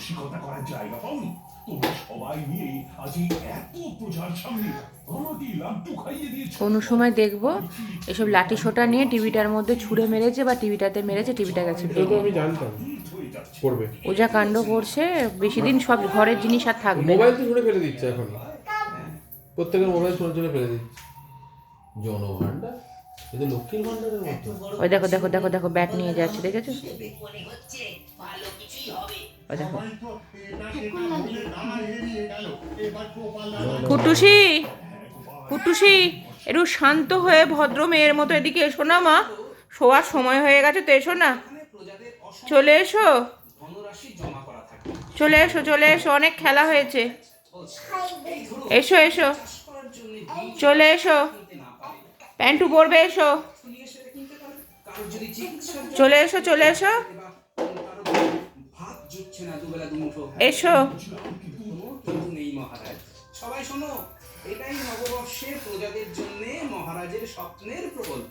রসিকতা করার জায়গা পাওনি? তোমরা সবাই মিলে আজ এই এত প্রজার সামনে আমাকে লাড্ডু খাইয়ে দিয়েছো। কোনো সময় দেখবো এসব লাঠি সোটা নিয়ে টিভিটার মধ্যে ছুঁড়ে মেরেছে বা টিভিটাতে মেরেছে, টিভিটা গেছে এটা তো আমি জানতাম করবে। ও যা কাণ্ড করছে, বেশি দিন সব ঘরের জিনিস আর থাকবে না। মোবাইল তো ছুঁড়ে ফেলে দিচ্ছে এখন, প্রত্যেকের মোবাইল ছুঁড়ে ফেলে দিচ্ছে। জনভান্ডার, এটা লক্ষ্মীর ভান্ডারের মতো। ওই দেখো দেখো দেখো দেখো ব্যাট নিয়ে যাচ্ছে, দেখেছো? ওই দেখো কুটুসি, কুটুসি একটু শান্ত হয়ে ভদ্র মেয়ের মতো এদিকে এসো না মা, শোয়ার সময় হয়ে গেছে তো, এসো না, চলে এসো, চলে এসো, চলে এসো, অনেক খেলা হয়েছে, এসো এসো, চলে এসো, প্যান্টু পরবে, এসো, চলে এসো, চলে এসো, এসো। সবাই শোনো, এটাই নববর্ষে প্রজাদের জন্য মহারাজের স্বপ্নের প্রকল্প।